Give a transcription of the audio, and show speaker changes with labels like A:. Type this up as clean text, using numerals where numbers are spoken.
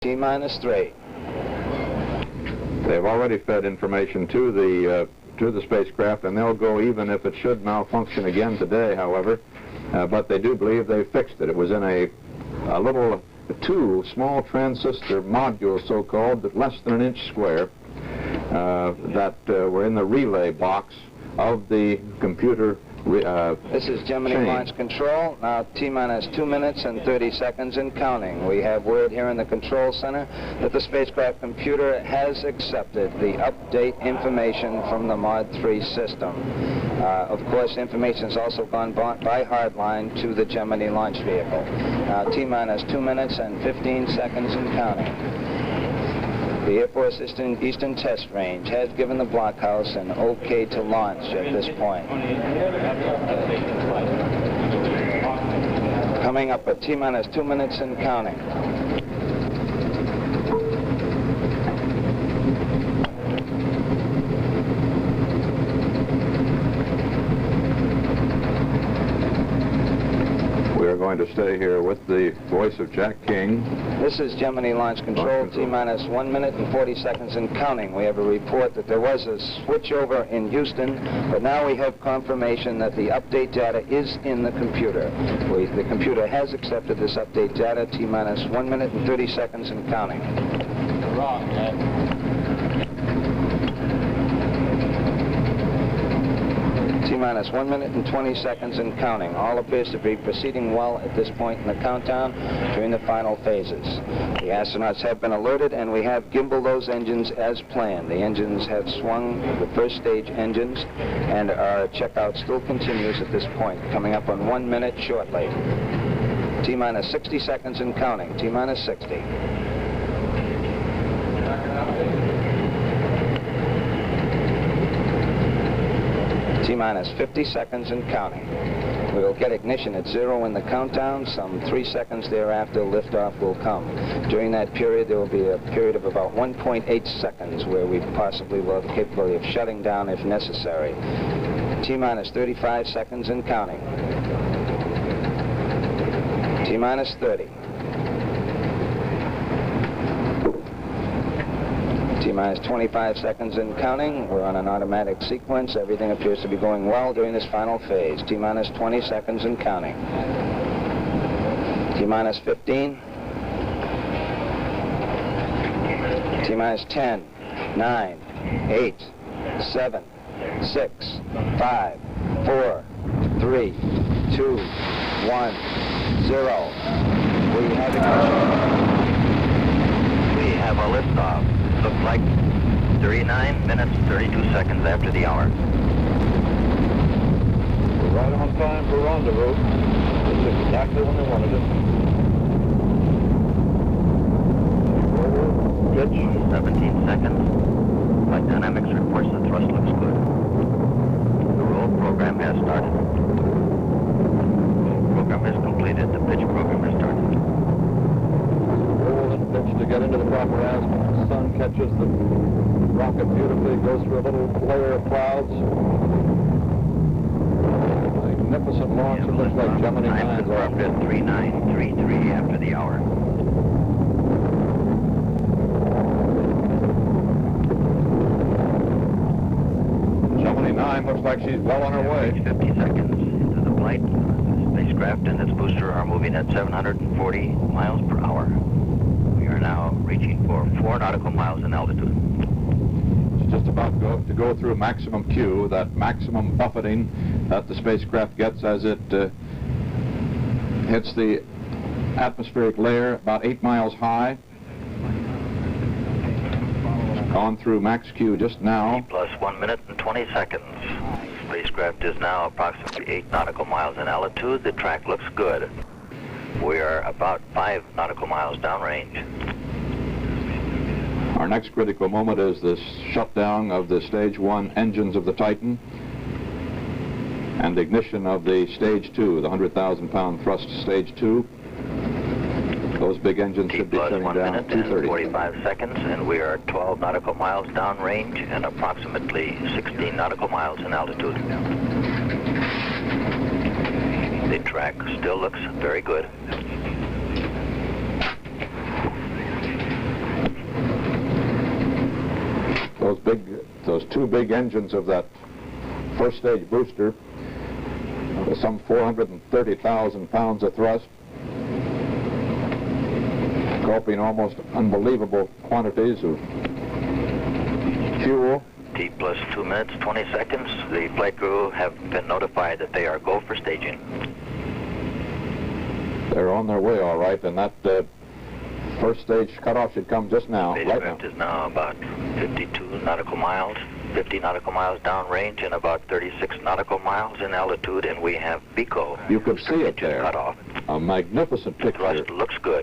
A: T-minus 3.
B: They've already fed information to the spacecraft, and they'll go even if it should malfunction again today, however. But they do believe they've fixed it. It was in a little two small transistor modules, so-called, but less than an inch square, that were in the relay box of the computer.
A: This is Gemini Launch Control. Now T-minus 2 minutes and 30 seconds and counting. We have word here in the control center that the spacecraft computer has accepted the update information from the Mod 3 system. Of course, information has also gone by hardline to the Gemini launch vehicle. Now T-minus 2 minutes and 15 seconds and counting. The Air Force Eastern Test Range has given the blockhouse an OK to launch at this point. Coming up at T-minus 2 minutes and counting.
B: We're going to stay here with the voice of Jack King.
A: This is Gemini Launch Control, T-minus 1 minute and 40 seconds and counting. We have a report that there was a switchover in Houston, but now we have confirmation that the update data is in the computer. The computer has accepted this update data, T-minus 1 minute and 30 seconds and counting.
C: Wrong, Ed.
A: T-minus 1 minute and 20 seconds and counting. All appears to be proceeding well at this point in the countdown during the final phases. The astronauts have been alerted, and we have gimbal those engines as planned. The engines have swung, the first stage engines, and our checkout still continues at this point, coming up on 1 minute shortly. T-minus 60 seconds and counting. T-minus 60. T-minus 50 seconds and counting. We will get ignition at 0 in the countdown. Some 3 seconds thereafter, liftoff will come. During that period, there will be a period of about 1.8 seconds where we possibly will have the capability of shutting down if necessary. T-minus 35 seconds and counting. T-minus 30. T-minus 25 seconds and counting. We're on an automatic sequence. Everything appears to be going well during this final phase. T-minus 20 seconds and counting. T-minus 15. T-minus 10, 9, 8, 7, 6, 5, 4, 3, 2, 1, 0. We have ignition.
D: We have a liftoff. Looks like 39 minutes, 32 seconds after the hour.
C: We're right on time for rendezvous. This is exactly when they wanted it.
D: Pitch. 17 seconds. Flight Dynamics reports the thrust looks good. The roll program has started. Roll program is completed. The pitch program has started.
C: Roll and pitch to get into the proper azimuth. The sun catches the rocket beautifully, goes through a little layer of clouds. Magnificent launch. It looks like Gemini 9.
D: Time confirmed at 3933 after the hour.
B: Gemini 9 looks like she's well on her way.
D: 50 seconds into the flight. The spacecraft and its booster are moving at 740 miles per hour. We are now reaching for 4 nautical miles in altitude.
B: It's just about to go through maximum Q, that maximum buffeting that the spacecraft gets as it hits the atmospheric layer about 8 miles high. Gone through max Q just now.
D: Plus 1 minute and 20 seconds. Spacecraft is now approximately 8 nautical miles in altitude. The track looks good. We are about 5 nautical miles downrange.
B: Our next critical moment is the shutdown of the Stage 1 engines of the Titan and the ignition of the Stage 2, the 100,000-pound thrust Stage 2. Those big engines should be shutting down at
D: 2:30. 1 minute and
B: 2:30.
D: 45 seconds, and we are 12 nautical miles downrange and approximately 16 nautical miles in altitude. The track still looks very good.
B: those two big engines of that first stage booster, some 430,000 pounds of thrust, gulping almost unbelievable quantities of fuel.
D: T plus 2 minutes, 20 seconds. The flight crew have been notified that they are go for staging.
B: They're on their way, all right, and that first stage cutoff should come just now, right now.
D: Spacecraft is now about 52 nautical miles, 50 nautical miles downrange, and about 36 nautical miles in altitude, and we have BICO.
B: You could see it there.
D: Cutoff.
B: A magnificent
D: The
B: picture.
D: thrust looks good.